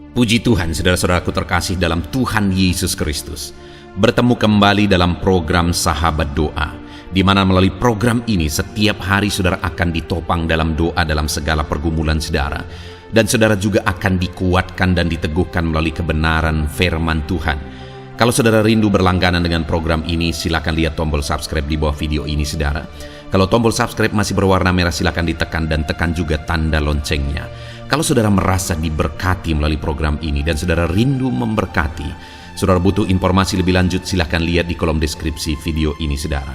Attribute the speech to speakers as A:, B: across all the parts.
A: Puji Tuhan, saudara-saudaraku terkasih dalam Tuhan Yesus Kristus. Bertemu kembali dalam program Sahabat Doa, di mana melalui program ini setiap hari saudara akan ditopang dalam doa dalam segala pergumulan saudara. Dan saudara juga akan dikuatkan dan diteguhkan melalui kebenaran firman Tuhan. Kalau saudara rindu berlangganan dengan program ini, silakan lihat tombol subscribe di bawah video ini saudara. Kalau tombol subscribe masih berwarna merah, silakan ditekan dan tekan juga tanda loncengnya. Kalau saudara merasa diberkati melalui program ini dan saudara rindu memberkati, saudara butuh informasi lebih lanjut, silakan lihat di kolom deskripsi video ini saudara.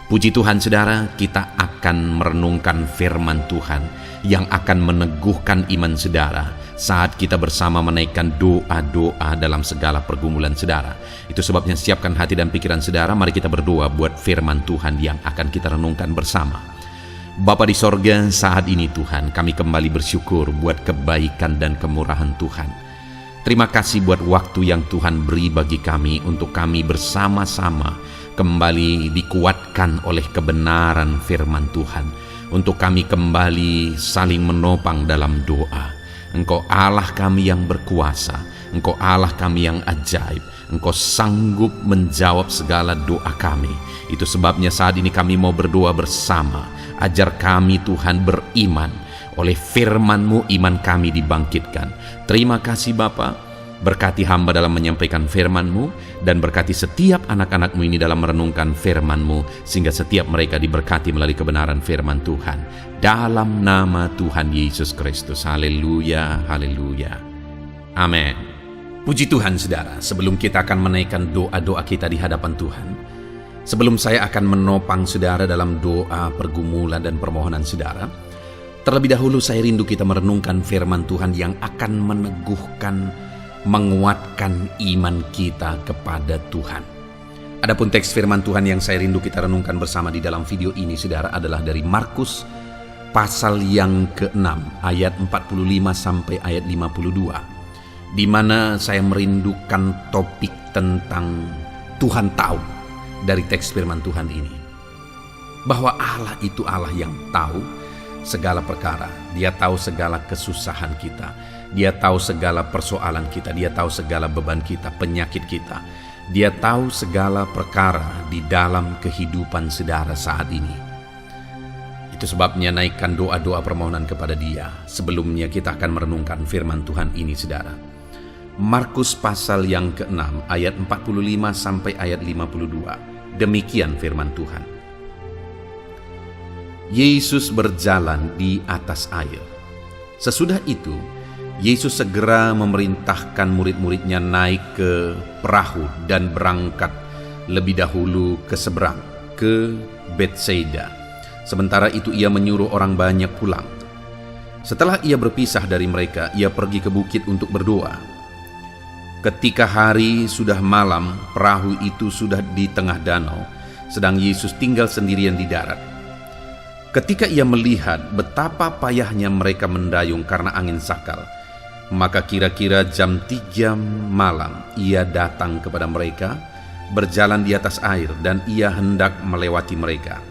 A: Puji Tuhan saudara, kita akan merenungkan firman Tuhan yang akan meneguhkan iman saudara saat kita bersama menaikkan doa-doa dalam segala pergumulan saudara. Itu sebabnya siapkan hati dan pikiran saudara, mari kita berdoa buat firman Tuhan yang akan kita renungkan bersama. Bapa di sorga, saat ini Tuhan, kami kembali bersyukur buat kebaikan dan kemurahan Tuhan. Terima kasih buat waktu yang Tuhan beri bagi kami untuk kami bersama-sama kembali dikuatkan oleh kebenaran firman Tuhan. Untuk kami kembali saling menopang dalam doa. Engkau Allah kami yang berkuasa, Engkau Allah kami yang ajaib, Engkau sanggup menjawab segala doa kami. Itu sebabnya saat ini kami mau berdoa bersama. Ajar kami Tuhan beriman, oleh firman-Mu iman kami dibangkitkan. Terima kasih Bapa, berkati hamba dalam menyampaikan firman-Mu, dan berkati setiap anak-anak-Mu ini dalam merenungkan firman-Mu, sehingga setiap mereka diberkati melalui kebenaran firman Tuhan. Dalam nama Tuhan Yesus Kristus. Haleluya, haleluya. Amin. Puji Tuhan saudara, sebelum kita akan menaikkan doa-doa kita di hadapan Tuhan, sebelum saya akan menopang saudara dalam doa, pergumulan, dan permohonan saudara, terlebih dahulu saya rindu kita merenungkan firman Tuhan yang akan meneguhkan, menguatkan iman kita kepada Tuhan. Adapun teks firman Tuhan yang saya rindu kita renungkan bersama di dalam video ini saudara adalah dari Markus pasal yang ke-6 ayat 45 sampai ayat 52, di mana saya merindukan topik tentang Tuhan tahu dari teks firman Tuhan ini, bahwa Allah itu Allah yang tahu segala perkara. Dia tahu segala kesusahan kita, Dia tahu segala persoalan kita, Dia tahu segala beban kita, penyakit kita. Dia tahu segala perkara di dalam kehidupan saudara saat ini. Itu sebabnya naikkan doa-doa permohonan kepada Dia. Sebelumnya kita akan merenungkan firman Tuhan ini saudara. Markus pasal yang ke-6 ayat 45 sampai ayat 52. Demikian firman Tuhan. Yesus berjalan di atas air. Sesudah itu, Yesus segera memerintahkan murid-muridnya naik ke perahu dan berangkat lebih dahulu ke seberang, ke Betsaida. Sementara itu ia menyuruh orang banyak pulang. Setelah ia berpisah dari mereka, ia pergi ke bukit untuk berdoa. Ketika hari sudah malam, perahu itu sudah di tengah danau, sedang Yesus tinggal sendirian di darat. Ketika ia melihat betapa payahnya mereka mendayung karena angin sakal, maka kira-kira jam 3 malam ia datang kepada mereka, berjalan di atas air, dan ia hendak melewati mereka.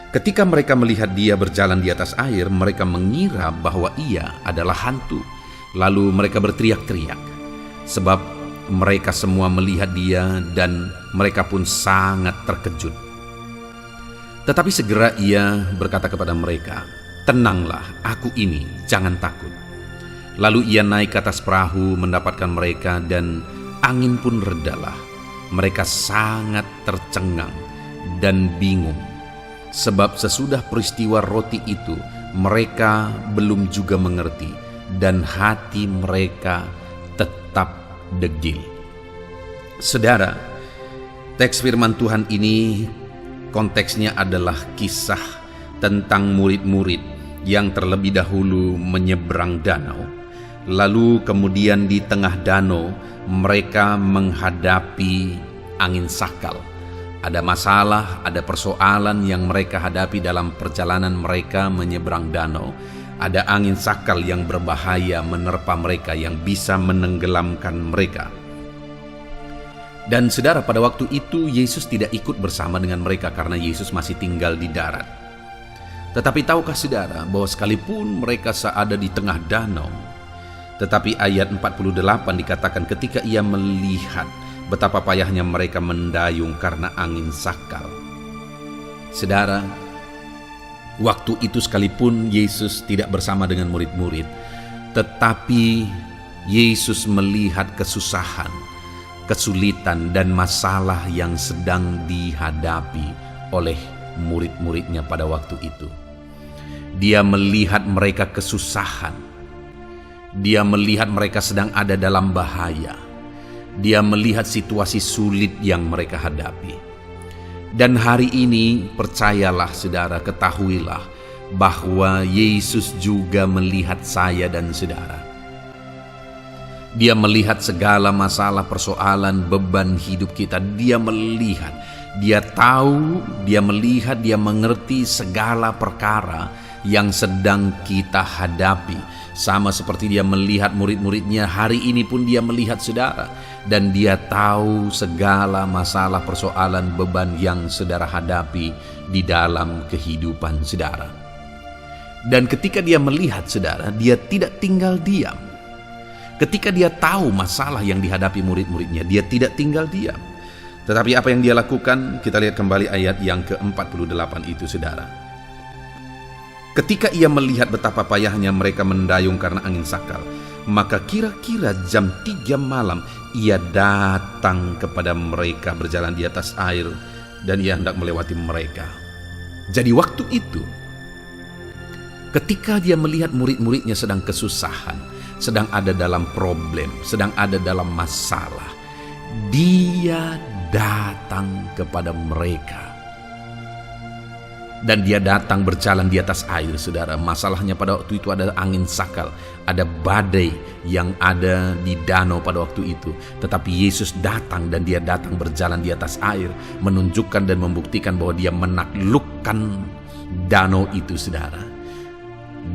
A: Ketika mereka melihat dia berjalan di atas air, mereka mengira bahwa ia adalah hantu. Lalu mereka berteriak-teriak, sebab mereka semua melihat dia dan mereka pun sangat terkejut. Tetapi segera ia berkata kepada mereka, "Tenanglah, aku ini, jangan takut." Lalu ia naik ke atas perahu mendapatkan mereka, dan angin pun redalah. Mereka sangat tercengang dan bingung, sebab sesudah peristiwa roti itu mereka belum juga mengerti, dan hati mereka tetap degil. Saudara, teks firman Tuhan ini konteksnya adalah kisah tentang murid-murid yang terlebih dahulu menyeberang danau. Lalu kemudian di tengah danau mereka menghadapi angin sakal. Ada masalah, ada persoalan yang mereka hadapi dalam perjalanan mereka menyeberang danau. Ada angin sakal yang berbahaya menerpa mereka, yang bisa menenggelamkan mereka. Dan saudara, pada waktu itu Yesus tidak ikut bersama dengan mereka karena Yesus masih tinggal di darat. Tetapi tahukah saudara bahwa sekalipun mereka ada di tengah danau, Tetapi ayat 48 dikatakan ketika ia melihat betapa payahnya mereka mendayung karena angin sakal. Saudara, waktu itu sekalipun Yesus tidak bersama dengan murid-murid, tetapi Yesus melihat kesusahan, kesulitan dan masalah yang sedang dihadapi oleh murid-muridnya pada waktu itu. Dia melihat mereka kesusahan. Dia melihat mereka sedang ada dalam bahaya. Dia melihat situasi sulit yang mereka hadapi. Dan hari ini percayalah saudara, ketahuilah bahwa Yesus juga melihat saya dan saudara. Dia melihat segala masalah, persoalan, beban hidup kita. Dia melihat, dia tahu, dia melihat, dia mengerti segala perkara yang sedang kita hadapi. Sama seperti dia melihat murid-muridnya, hari ini pun dia melihat saudara. Dan dia tahu segala masalah, persoalan, beban yang saudara hadapi di dalam kehidupan saudara. Dan ketika dia melihat saudara, dia tidak tinggal diam. Ketika dia tahu masalah yang dihadapi murid-muridnya, dia tidak tinggal diam. Tetapi apa yang dia lakukan? Kita lihat kembali ayat yang ke-48 itu saudara. Ketika ia melihat betapa payahnya mereka mendayung karena angin sakal, maka kira-kira jam 3 malam ia datang kepada mereka berjalan di atas air dan ia hendak melewati mereka. Jadi waktu itu, ketika dia melihat murid-muridnya sedang kesusahan, sedang ada dalam problem, sedang ada dalam masalah, dia datang kepada mereka. Dan dia datang berjalan di atas air, saudara. Masalahnya pada waktu itu ada angin sakal, ada badai yang ada di danau pada waktu itu. Tetapi Yesus datang dan dia datang berjalan di atas air, menunjukkan dan membuktikan bahwa dia menaklukkan danau itu, saudara.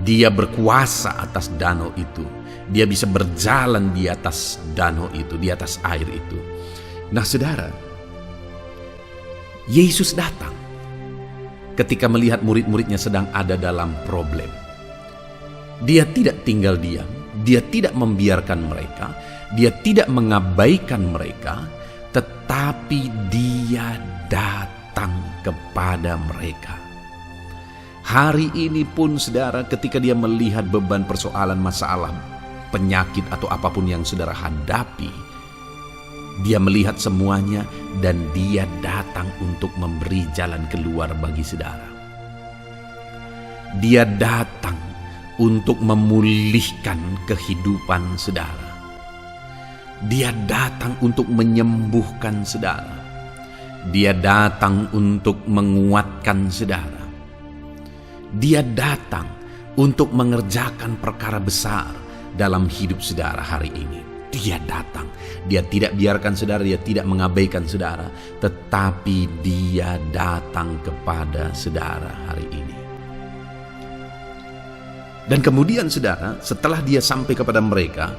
A: Dia berkuasa atas danau itu. Dia bisa berjalan di atas danau itu, di atas air itu. Nah, saudara, Yesus datang ketika melihat murid-muridnya sedang ada dalam problem. Dia tidak tinggal diam, dia tidak membiarkan mereka, dia tidak mengabaikan mereka, tetapi dia datang kepada mereka. Hari ini pun saudara, ketika dia melihat beban, persoalan, masalah, penyakit atau apapun yang saudara hadapi, dia melihat semuanya dan dia datang untuk memberi jalan keluar bagi saudara. Dia datang untuk memulihkan kehidupan saudara. Dia datang untuk menyembuhkan saudara. Dia datang untuk menguatkan saudara. Dia datang untuk mengerjakan perkara besar dalam hidup saudara hari ini. Dia datang, dia tidak biarkan saudara, dia tidak mengabaikan saudara, tetapi dia datang kepada saudara hari ini. Dan kemudian saudara, setelah dia sampai kepada mereka,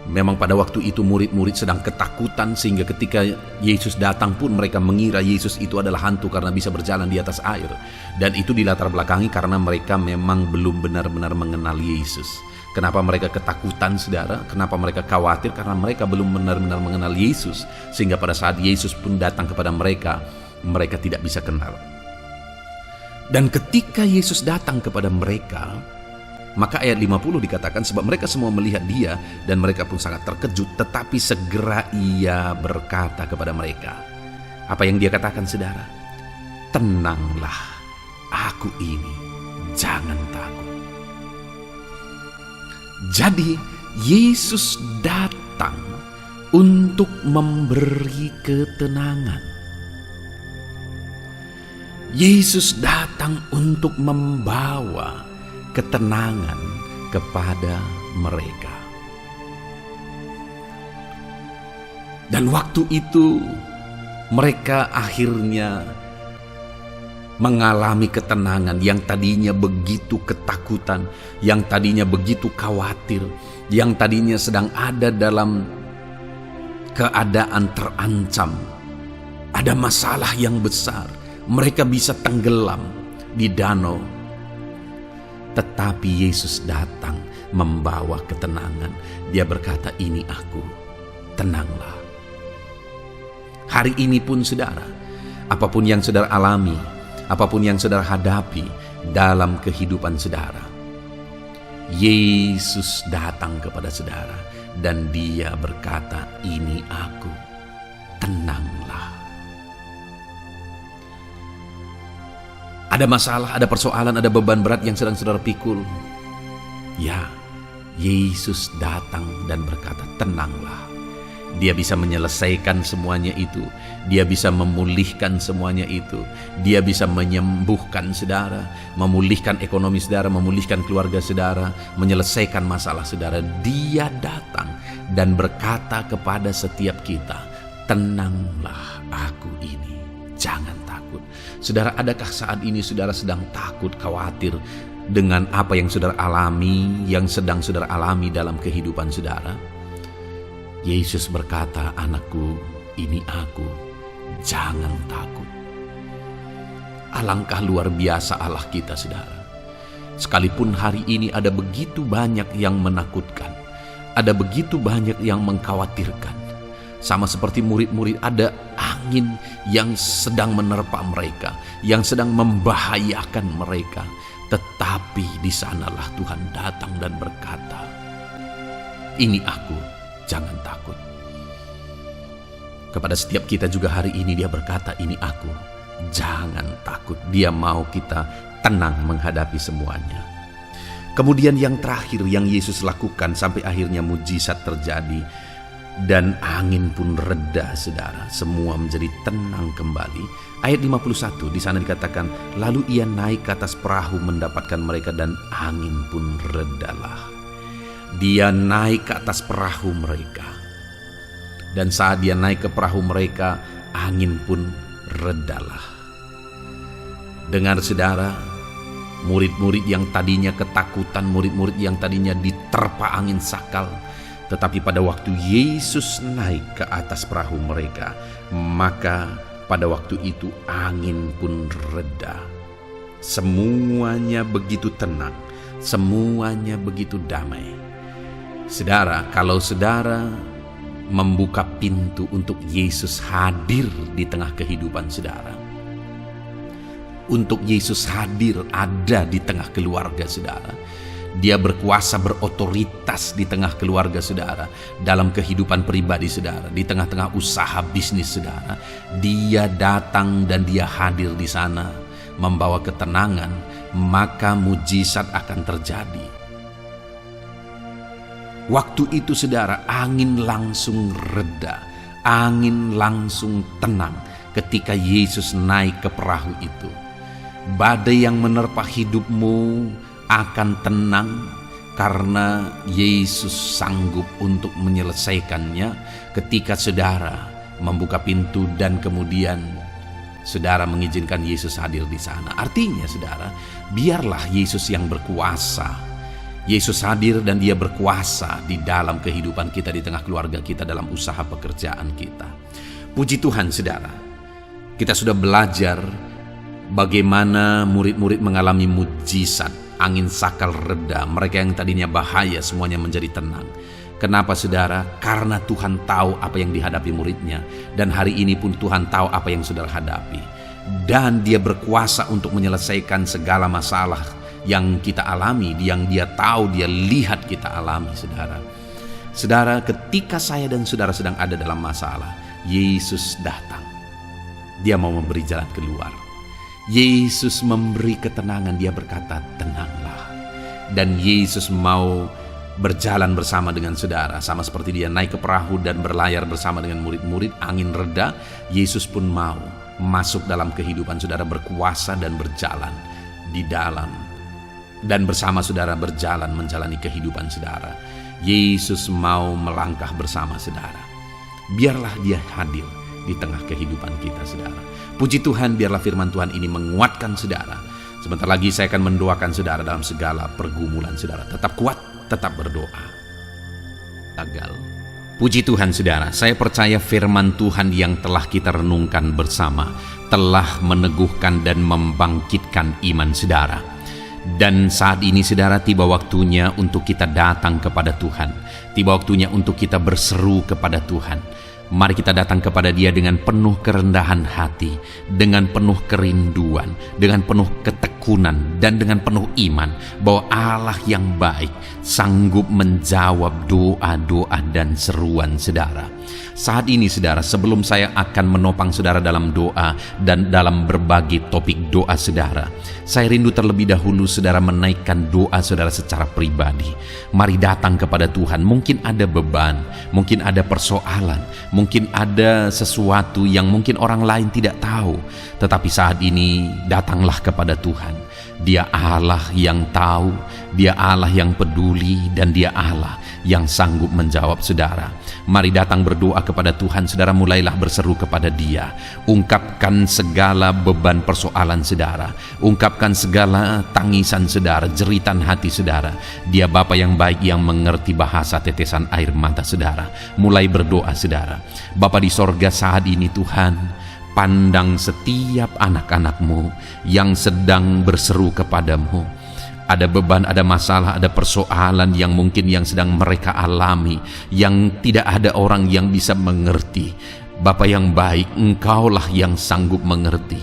A: memang pada waktu itu murid-murid sedang ketakutan, sehingga ketika Yesus datang pun mereka mengira Yesus itu adalah hantu karena bisa berjalan di atas air. Dan itu dilatar belakangi karena mereka memang belum benar-benar mengenal Yesus. Kenapa mereka ketakutan, saudara? Kenapa mereka khawatir? Karena mereka belum benar-benar mengenal Yesus. Sehingga pada saat Yesus pun datang kepada mereka, mereka tidak bisa kenal. Dan ketika Yesus datang kepada mereka, maka ayat 50 dikatakan, sebab mereka semua melihat dia dan mereka pun sangat terkejut. Tetapi segera ia berkata kepada mereka. Apa yang dia katakan, saudara? Tenanglah, aku ini, jangan takut. Jadi Yesus datang untuk memberi ketenangan. Yesus datang untuk membawa ketenangan kepada mereka. Dan waktu itu mereka akhirnya mengalami ketenangan yang tadinya begitu ketakutan, yang tadinya begitu khawatir, yang tadinya sedang ada dalam keadaan terancam. Ada masalah yang besar, mereka bisa tenggelam di danau. Tetapi Yesus datang membawa ketenangan. Dia berkata, ini aku, tenanglah. Hari ini pun saudara, apapun yang saudara alami, apapun yang saudara hadapi dalam kehidupan saudara, Yesus datang kepada saudara dan dia berkata, ini aku, tenanglah. Ada masalah, ada persoalan, ada beban berat yang sedang saudara pikul. Ya, Yesus datang dan berkata, tenanglah. Dia bisa menyelesaikan semuanya itu. Dia bisa memulihkan semuanya itu. Dia bisa menyembuhkan saudara, memulihkan ekonomi saudara, memulihkan keluarga saudara, menyelesaikan masalah saudara. Dia datang dan berkata kepada setiap kita, tenanglah, aku ini, jangan takut. Saudara, adakah saat ini saudara sedang takut, khawatir dengan apa yang saudara alami, yang sedang saudara alami dalam kehidupan saudara? Yesus berkata, anakku, ini aku, jangan takut. Alangkah luar biasa Allah kita, saudara. Sekalipun hari ini ada begitu banyak yang menakutkan, ada begitu banyak yang mengkhawatirkan. Sama seperti murid-murid, ada angin yang sedang menerpa mereka, yang sedang membahayakan mereka. Tetapi di sanalah Tuhan datang dan berkata, ini aku, jangan takut. Kepada setiap kita juga hari ini dia berkata, ini aku, jangan takut. Dia mau kita tenang menghadapi semuanya. Kemudian yang terakhir yang Yesus lakukan sampai akhirnya mujizat terjadi dan angin pun reda, saudara. Semua menjadi tenang kembali. Ayat 51 di sana dikatakan, lalu ia naik ke atas perahu mendapatkan mereka dan angin pun redalah. Dia naik ke atas perahu mereka. Dan saat dia naik ke perahu mereka, angin pun redalah. Dengar saudara, murid-murid yang tadinya ketakutan, murid-murid yang tadinya diterpa angin sakal, tetapi pada waktu Yesus naik ke atas perahu mereka, maka pada waktu itu angin pun reda. Semuanya begitu tenang, semuanya begitu damai. Saudara, kalau saudara membuka pintu untuk Yesus hadir di tengah kehidupan saudara, untuk Yesus hadir ada di tengah keluarga saudara, dia berkuasa, berotoritas di tengah keluarga saudara, dalam kehidupan pribadi saudara, di tengah-tengah usaha bisnis saudara. Dia datang dan dia hadir di sana membawa ketenangan, maka mujizat akan terjadi. Waktu itu saudara, angin langsung reda, angin langsung tenang ketika Yesus naik ke perahu itu. Badai yang menerpa hidupmu akan tenang karena Yesus sanggup untuk menyelesaikannya ketika saudara membuka pintu dan kemudian saudara mengizinkan Yesus hadir di sana. Artinya saudara, biarlah Yesus yang berkuasa. Yesus hadir dan dia berkuasa di dalam kehidupan kita, di tengah keluarga kita, dalam usaha pekerjaan kita. Puji Tuhan saudara, kita sudah belajar bagaimana murid-murid mengalami mujizat. Angin sakal reda, mereka yang tadinya bahaya semuanya menjadi tenang. Kenapa saudara? Karena Tuhan tahu apa yang dihadapi muridnya. Dan hari ini pun Tuhan tahu apa yang saudara hadapi. Dan dia berkuasa untuk menyelesaikan segala masalah yang kita alami, yang dia tahu, dia lihat kita alami saudara. Saudara, ketika saya dan saudara sedang ada dalam masalah, Yesus datang. Dia mau memberi jalan keluar. Yesus memberi ketenangan, dia berkata tenanglah. Dan Yesus mau berjalan bersama dengan saudara, sama seperti dia naik ke perahu dan berlayar bersama dengan murid-murid, angin reda, Yesus pun mau masuk dalam kehidupan saudara, berkuasa dan berjalan di dalam dan bersama saudara, berjalan menjalani kehidupan saudara. Yesus mau melangkah bersama saudara. Biarlah dia hadir di tengah kehidupan kita saudara. Puji Tuhan, biarlah firman Tuhan ini menguatkan saudara. Sebentar lagi saya akan mendoakan saudara dalam segala pergumulan saudara. Tetap kuat, tetap berdoa. Gagal. Puji Tuhan saudara, saya percaya firman Tuhan yang telah kita renungkan bersama telah meneguhkan dan membangkitkan iman saudara. Dan saat ini saudara, tiba waktunya untuk kita datang kepada Tuhan. Tiba waktunya untuk kita berseru kepada Tuhan. Mari kita datang kepada Dia dengan penuh kerendahan hati, dengan penuh kerinduan, dengan penuh ketekunan, dan dengan penuh iman bahwa Allah yang baik sanggup menjawab doa-doa dan seruan saudara. Saat ini saudara, sebelum saya akan menopang saudara dalam doa dan dalam berbagai topik doa saudara, saya rindu terlebih dahulu saudara menaikkan doa saudara secara pribadi. Mari datang kepada Tuhan. Mungkin ada beban, mungkin ada persoalan, mungkin ada sesuatu yang mungkin orang lain tidak tahu. Tetapi saat ini datanglah kepada Tuhan. Dia Allah yang tahu, Dia Allah yang peduli, dan Dia Allah yang sanggup menjawab saudara. Mari datang berdoa kepada Tuhan saudara, mulailah berseru kepada Dia. Ungkapkan segala beban persoalan saudara, ungkapkan segala tangisan saudara, jeritan hati saudara. Dia Bapa yang baik yang mengerti bahasa tetesan air mata saudara. Mulai berdoa saudara. Bapa di sorga, saat ini Tuhan, pandang setiap anak-anak-Mu yang sedang berseru kepadamu. Ada beban, ada masalah, ada persoalan yang mungkin yang sedang mereka alami, yang tidak ada orang yang bisa mengerti. Bapa yang baik, Engkaulah yang sanggup mengerti,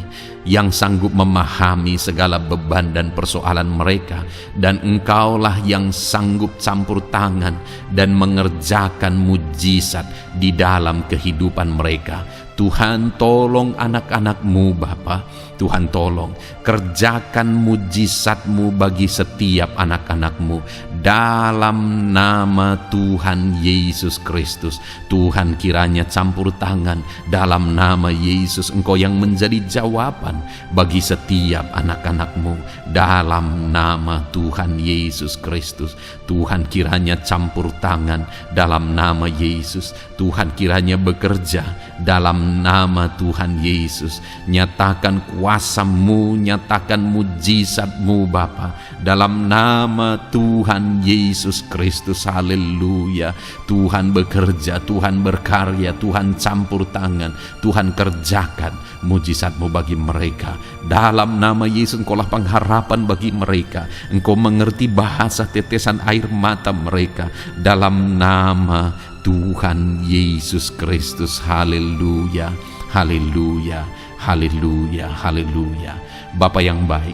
A: yang sanggup memahami segala beban dan persoalan mereka, dan Engkaulah yang sanggup campur tangan dan mengerjakan mujizat di dalam kehidupan mereka. Tuhan, tolong anak-anak-Mu Bapa. Tuhan, tolong kerjakan mujizat-Mu bagi setiap anak-anak-Mu dalam nama Tuhan Yesus Kristus. Tuhan, kiranya campur tangan dalam nama Yesus. Engkau yang menjadi jawaban bagi setiap anak-anak-Mu dalam nama Tuhan Yesus Kristus. Tuhan, kiranya campur tangan dalam nama Yesus. Tuhan, kiranya bekerja dalam nama Tuhan Yesus. Nyatakan kuasa-Mu, nyatakan mujizat-Mu Bapa, dalam nama Tuhan Yesus Kristus. Haleluya. Tuhan bekerja, Tuhan berkarya, Tuhan campur tangan, Tuhan kerjakan mujizat-Mu bagi mereka. Dalam nama Yesus, Engkaulah pengharapan bagi mereka. Engkau mengerti bahasa tetesan air mata mereka. Dalam nama Tuhan Yesus Kristus. Haleluya, haleluya, haleluya, haleluya. Bapa yang baik,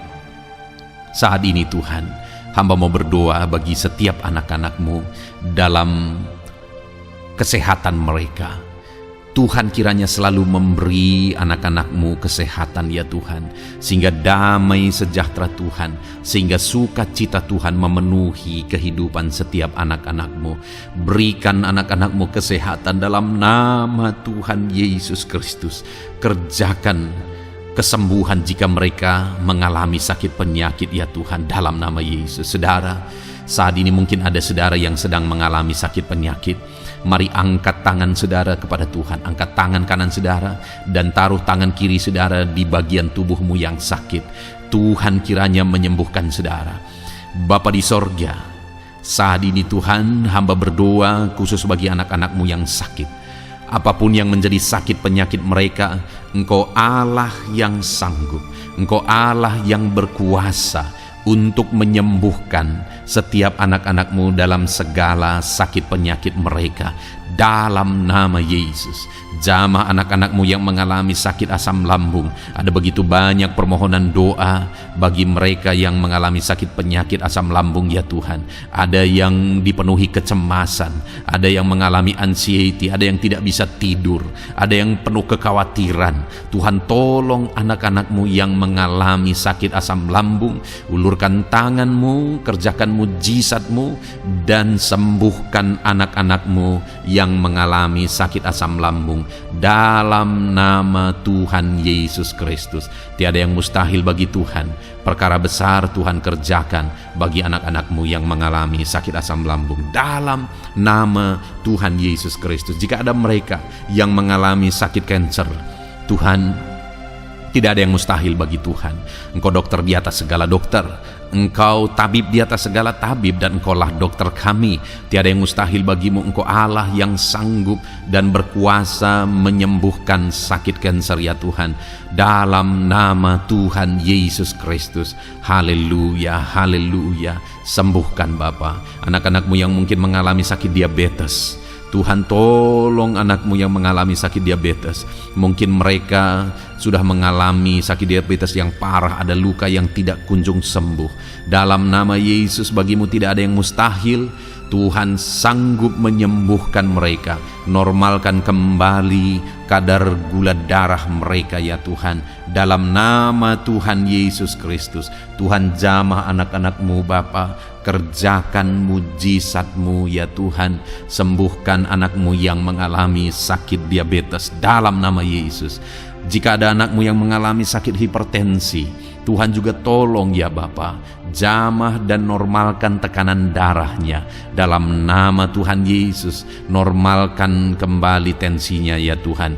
A: saat ini Tuhan, hamba mau berdoa bagi setiap anak-anak-Mu dalam kesehatan mereka. Tuhan, kiranya selalu memberi anak-anak-Mu kesehatan ya Tuhan, sehingga damai sejahtera Tuhan, sehingga sukacita Tuhan memenuhi kehidupan setiap anak-anak-Mu. Berikan anak-anak-Mu kesehatan dalam nama Tuhan Yesus Kristus. Kerjakan kesembuhan jika mereka mengalami sakit penyakit ya Tuhan, dalam nama Yesus. Saudara, saat ini mungkin ada saudara yang sedang mengalami sakit penyakit. Mari angkat tangan saudara kepada Tuhan. Angkat tangan kanan saudara dan taruh tangan kiri saudara di bagian tubuhmu yang sakit. Tuhan kiranya menyembuhkan saudara. Bapa di sorga, saat ini Tuhan, hamba berdoa khusus bagi anak-anak-Mu yang sakit. Apapun yang menjadi sakit penyakit mereka, Engkau Allah yang sanggup, Engkau Allah yang berkuasa untuk menyembuhkan setiap anak-anak-Mu dalam segala sakit penyakit mereka. Dalam nama Yesus, jamah anak-anak-Mu yang mengalami sakit asam lambung. Ada begitu banyak permohonan doa bagi mereka yang mengalami sakit penyakit asam lambung ya Tuhan. Ada yang dipenuhi kecemasan, ada yang mengalami anxiety, ada yang tidak bisa tidur, ada yang penuh kekhawatiran. Tuhan, tolong anak-anak-Mu yang mengalami sakit asam lambung. Ulurkan tangan-Mu, kerjakan mujizat-Mu, dan sembuhkan anak-anak-Mu yang mengalami sakit asam lambung dalam nama Tuhan Yesus Kristus. Tiada yang mustahil bagi Tuhan. Perkara besar Tuhan kerjakan bagi anak-anak-Mu yang mengalami sakit asam lambung dalam nama Tuhan Yesus Kristus. Jika ada mereka yang mengalami sakit kanker, Tuhan, tidak ada yang mustahil bagi Tuhan. Engkau dokter di atas segala dokter. Engkau tabib di atas segala tabib, dan Engkaulah dokter kami. Tiada yang mustahil bagimu. Engkau Allah yang sanggup dan berkuasa menyembuhkan sakit kanker ya Tuhan. Dalam nama Tuhan Yesus Kristus. Haleluya, haleluya. Sembuhkan Bapa anak-anakmu yang mungkin mengalami sakit diabetes. Tuhan, tolong anakmu yang mengalami sakit diabetes. Mungkin mereka sudah mengalami sakit diabetes yang parah, ada luka yang tidak kunjung sembuh. Dalam nama Yesus, bagimu tidak ada yang mustahil. Tuhan sanggup menyembuhkan mereka. Normalkan kembali kadar gula darah mereka ya Tuhan. Dalam nama Tuhan Yesus Kristus. Tuhan, jamah anak-anakmu Bapa. Kerjakan mujizat-Mu ya Tuhan. Sembuhkan anakmu yang mengalami sakit diabetes dalam nama Yesus. Jika ada anakmu yang mengalami sakit hipertensi, Tuhan juga tolong ya Bapa, jamah dan normalkan tekanan darahnya dalam nama Tuhan Yesus. Normalkan kembali tensinya ya Tuhan,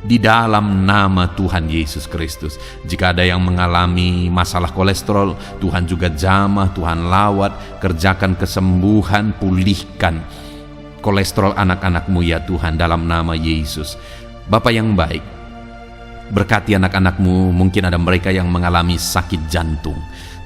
A: di dalam nama Tuhan Yesus Kristus. Jika ada yang mengalami masalah kolesterol, Tuhan juga jamah, Tuhan lawat, kerjakan kesembuhan, pulihkan kolesterol anak-anakmu ya Tuhan dalam nama Yesus. Bapa yang baik, berkati anak-anakmu. Mungkin ada mereka yang mengalami sakit jantung.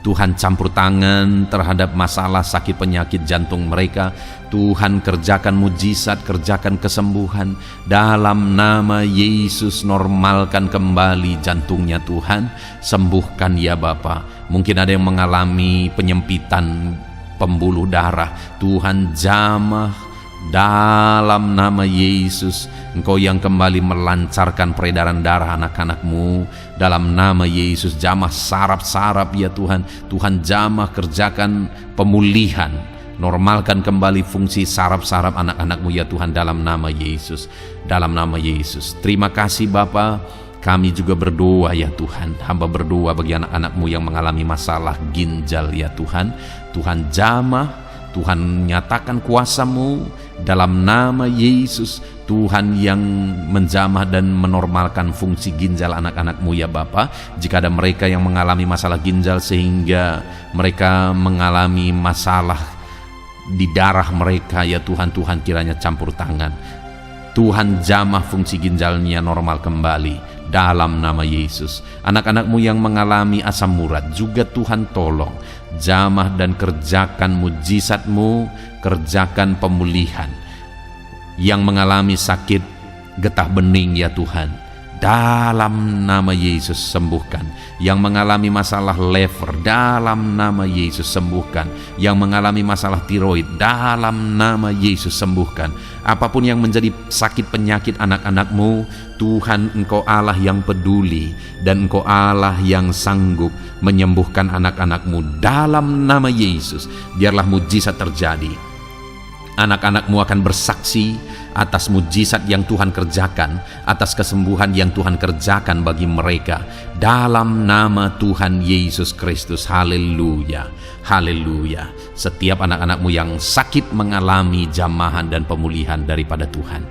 A: Tuhan, campur tangan terhadap masalah sakit penyakit jantung mereka. Tuhan, kerjakan mujizat, kerjakan kesembuhan dalam nama Yesus. Normalkan kembali jantungnya Tuhan. Sembuhkan ya Bapa. Mungkin ada yang mengalami penyempitan pembuluh darah. Tuhan, jamah dalam nama Yesus. Engkau yang kembali melancarkan peredaran darah anak-anakmu dalam nama Yesus. Jamah saraf-saraf ya Tuhan. Tuhan, jamah, kerjakan pemulihan, normalkan kembali fungsi saraf-saraf anak-anakmu ya Tuhan dalam nama Yesus. Dalam nama Yesus. Terima kasih Bapa. Kami juga berdoa ya Tuhan. Hamba berdoa bagi anak-anakmu yang mengalami masalah ginjal ya Tuhan. Tuhan, jamah, Tuhan nyatakan kuasa-Mu dalam nama Yesus. Tuhan yang menjamah dan menormalkan fungsi ginjal anak-anakmu ya Bapa. Jika ada mereka yang mengalami masalah ginjal sehingga mereka mengalami masalah di darah mereka ya Tuhan, Tuhan kiranya campur tangan. Tuhan, jamah fungsi ginjalnya normal kembali dalam nama Yesus. Anak-anakmu yang mengalami asam urat juga Tuhan tolong, jamah dan kerjakan mujizat-Mu, kerjakan pemulihan. Yang mengalami sakit getah bening ya Tuhan, dalam nama Yesus sembuhkan. Yang mengalami masalah lever, dalam nama Yesus sembuhkan. Yang mengalami masalah tiroid, dalam nama Yesus sembuhkan. Apapun yang menjadi sakit penyakit anak-anakmu, Tuhan, Engkau Allah yang peduli dan Engkau Allah yang sanggup menyembuhkan anak-anakmu dalam nama Yesus. Biarlah mujizat terjadi. Anak-anakmu akan bersaksi atas mujizat yang Tuhan kerjakan, atas kesembuhan yang Tuhan kerjakan bagi mereka dalam nama Tuhan Yesus Kristus. Haleluya, haleluya. Setiap anak-anakmu yang sakit mengalami jamahan dan pemulihan daripada Tuhan.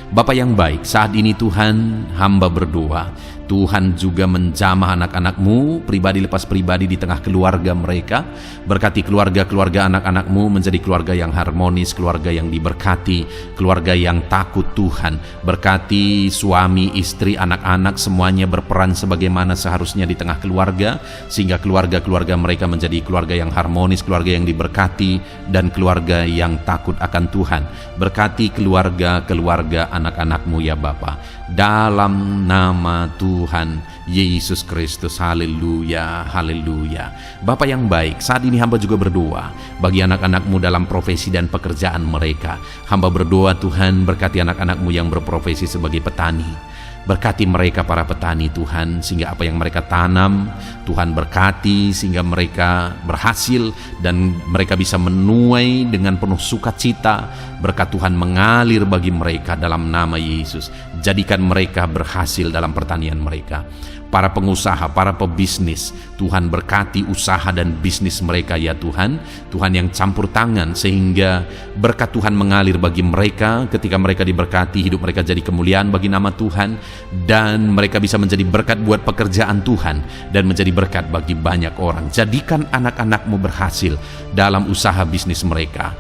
A: Bapa yang baik, saat ini Tuhan, hamba berdoa, Tuhan juga menjamah anak-anakmu, pribadi lepas pribadi di tengah keluarga mereka. Berkati keluarga-keluarga anak-anakmu menjadi keluarga yang harmonis, keluarga yang diberkati, keluarga yang takut Tuhan. Berkati suami, istri, anak-anak, semuanya berperan sebagaimana seharusnya di tengah keluarga, sehingga keluarga-keluarga mereka menjadi keluarga yang harmonis, keluarga yang diberkati, dan keluarga yang takut akan Tuhan. Berkati keluarga-keluarga anak-anakmu ya Bapa, dalam nama Tuhan Yesus Kristus. Haleluya, haleluya. Bapa yang baik, saat ini hamba juga berdoa bagi anak-anakmu dalam profesi dan pekerjaan mereka. Hamba berdoa Tuhan, berkati anak-anakmu yang berprofesi sebagai petani. Berkati mereka para petani Tuhan, sehingga apa yang mereka tanam Tuhan berkati, sehingga mereka berhasil dan mereka bisa menuai dengan penuh sukacita. Berkat Tuhan mengalir bagi mereka dalam nama Yesus. Jadikan mereka berhasil dalam pertanian mereka. Para pengusaha, para pebisnis, Tuhan berkati usaha dan bisnis mereka ya Tuhan. Tuhan yang campur tangan sehingga berkat Tuhan mengalir bagi mereka. Ketika mereka diberkati, hidup mereka jadi kemuliaan bagi nama Tuhan. dan mereka bisa menjadi berkat buat pekerjaan Tuhan dan menjadi berkat bagi banyak orang. Jadikan anak-anak-Mu berhasil dalam usaha bisnis mereka.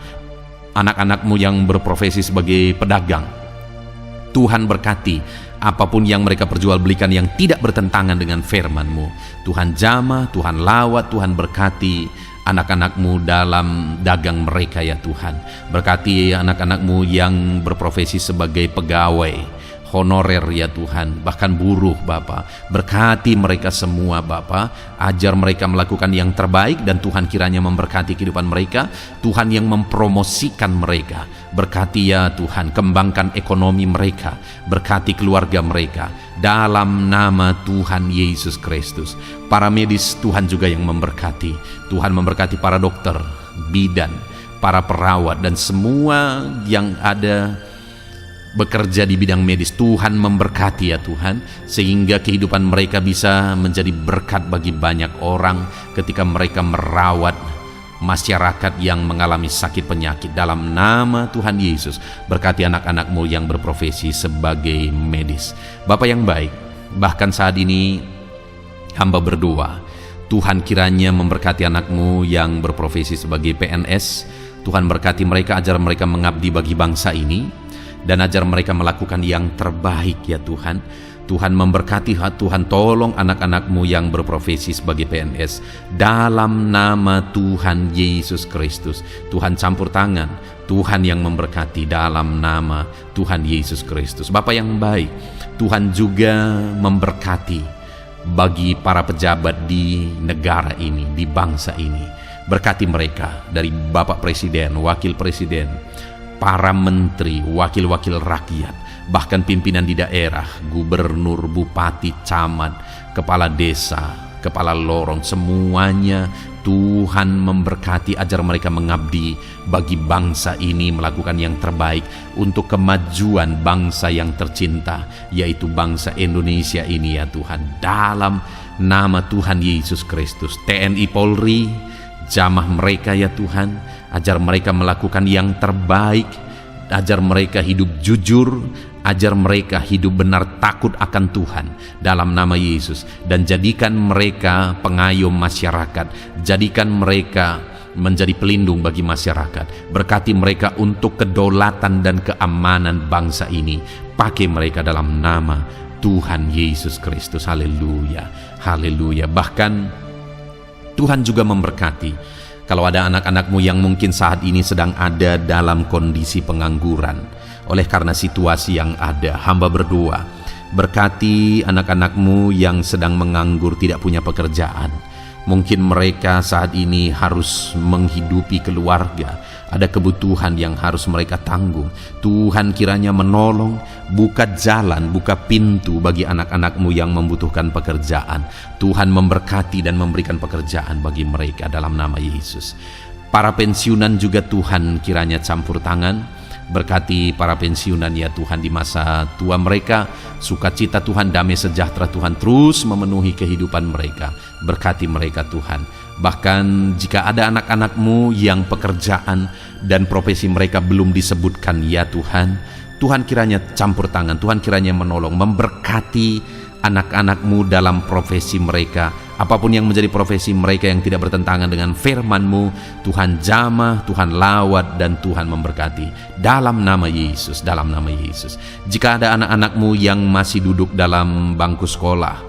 A: Anak-anak-Mu yang berprofesi sebagai pedagang, Tuhan berkati apapun yang mereka perjualbelikan yang tidak bertentangan dengan firman-Mu. Tuhan jamah, Tuhan lawat, Tuhan berkati anak-anak-Mu dalam dagang mereka ya Tuhan. Berkati anak-anak-Mu yang berprofesi sebagai pegawai honorer ya Tuhan, bahkan buruh Bapa. Berkati mereka semua Bapa, ajar mereka melakukan yang terbaik, dan Tuhan kiranya memberkati kehidupan mereka. Tuhan yang mempromosikan mereka, berkati ya Tuhan, kembangkan ekonomi mereka, berkati keluarga mereka dalam nama Tuhan Yesus Kristus. Para medis Tuhan juga yang memberkati. Tuhan memberkati para dokter, bidan, para perawat, dan semua yang ada bekerja di bidang medis. Tuhan memberkati ya Tuhan, sehingga kehidupan mereka bisa menjadi berkat bagi banyak orang ketika mereka merawat masyarakat yang mengalami sakit penyakit. Dalam nama Tuhan Yesus, berkati anak-anak-Mu yang berprofesi sebagai medis. Bapa yang baik, bahkan saat ini hamba berdoa, Tuhan kiranya memberkati anak-Mu yang berprofesi sebagai PNS. Tuhan berkati mereka, ajar mereka mengabdi bagi bangsa ini, dan ajar mereka melakukan yang terbaik ya Tuhan. Tuhan memberkati, Tuhan tolong anak-anak-Mu yang berprofesi sebagai PNS dalam nama Tuhan Yesus Kristus. Tuhan campur tangan, Tuhan yang memberkati dalam nama Tuhan Yesus Kristus. Bapa yang baik, Tuhan juga memberkati bagi para pejabat di negara ini, di bangsa ini. Berkati mereka dari Bapak Presiden, Wakil Presiden, para menteri, wakil-wakil rakyat, bahkan pimpinan di daerah, gubernur, bupati, camat, kepala desa, kepala lorong, semuanya Tuhan memberkati, ajar mereka mengabdi bagi bangsa ini, melakukan yang terbaik untuk kemajuan bangsa yang tercinta, yaitu bangsa Indonesia ini ya Tuhan. Dalam nama Tuhan Yesus Kristus, TNI Polri, jamah mereka ya Tuhan, ajar mereka melakukan yang terbaik, ajar mereka hidup jujur, ajar mereka hidup benar takut akan Tuhan dalam nama Yesus, dan jadikan mereka pengayom masyarakat, jadikan mereka menjadi pelindung bagi masyarakat. Berkati mereka untuk kedaulatan dan keamanan bangsa ini. Pakai mereka dalam nama Tuhan Yesus Kristus. Haleluya, haleluya. Bahkan Tuhan juga memberkati kalau ada anak-anak-Mu yang mungkin saat ini sedang ada dalam kondisi pengangguran oleh karena situasi yang ada. Hamba berdoa, berkati anak-anak-Mu yang sedang menganggur, tidak punya pekerjaan. Mungkin mereka saat ini harus menghidupi keluarga, ada kebutuhan yang harus mereka tanggung. Tuhan kiranya menolong, buka jalan, buka pintu bagi anak-anak-Mu yang membutuhkan pekerjaan. Tuhan memberkati dan memberikan pekerjaan bagi mereka dalam nama Yesus. Para pensiunan juga Tuhan kiranya campur tangan. Berkati para pensiunan ya Tuhan di masa tua mereka, sukacita Tuhan, damai sejahtera Tuhan terus memenuhi kehidupan mereka. Berkati mereka Tuhan. Bahkan jika ada anak-anak-Mu yang pekerjaan dan profesi mereka belum disebutkan ya Tuhan, Tuhan kiranya campur tangan, Tuhan kiranya menolong, memberkati anak-anak-Mu dalam profesi mereka. Apapun yang menjadi profesi mereka yang tidak bertentangan dengan firman-Mu, Tuhan jamah, Tuhan lawat, dan Tuhan memberkati dalam nama Yesus, dalam nama Yesus. Jika ada anak-anak-Mu yang masih duduk dalam bangku sekolah,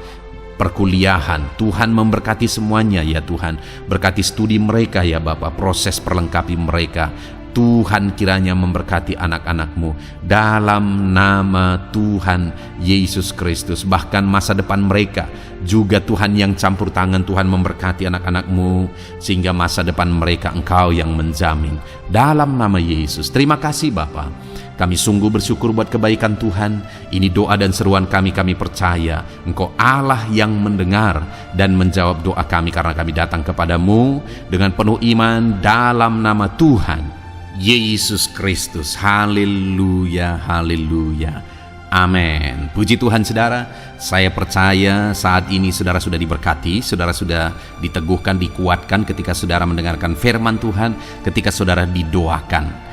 A: perkuliahan, Tuhan memberkati semuanya ya Tuhan. Berkati studi mereka ya Bapa, proses perlengkapi mereka. Tuhan kiranya memberkati anak-anak-Mu dalam nama Tuhan Yesus Kristus. Bahkan masa depan mereka juga Tuhan yang campur tangan. Tuhan memberkati anak-anak-Mu sehingga masa depan mereka Engkau yang menjamin dalam nama Yesus. Terima kasih Bapa. Kami sungguh bersyukur buat kebaikan Tuhan. Ini doa dan seruan kami percaya Engkau Allah yang mendengar dan menjawab doa kami, karena kami datang kepadamu dengan penuh iman dalam nama Tuhan Yesus Kristus. Haleluya, haleluya, amin. Puji Tuhan saudara, saya percaya saat ini saudara sudah diberkati, saudara sudah diteguhkan, dikuatkan ketika saudara mendengarkan firman Tuhan, ketika saudara didoakan.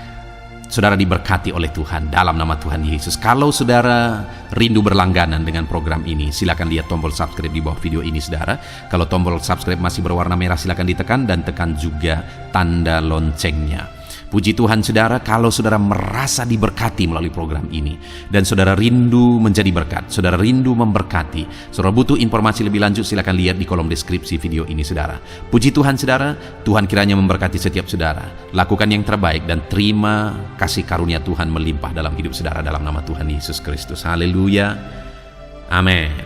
A: saudara diberkati oleh Tuhan dalam nama Tuhan Yesus. Kalau saudara rindu berlangganan dengan program ini, silakan lihat tombol subscribe di bawah video ini, saudara. Kalau tombol subscribe masih berwarna merah, silakan ditekan dan tekan juga tanda loncengnya. Puji Tuhan, saudara, kalau saudara merasa diberkati melalui program ini dan saudara rindu menjadi berkat, saudara rindu memberkati, saudara butuh informasi lebih lanjut, silakan lihat di kolom deskripsi video ini, saudara. Puji Tuhan, saudara, Tuhan kiranya memberkati setiap saudara. Lakukan yang terbaik dan terima kasih karunia Tuhan melimpah dalam hidup saudara dalam nama Tuhan Yesus Kristus. Haleluya. Amin.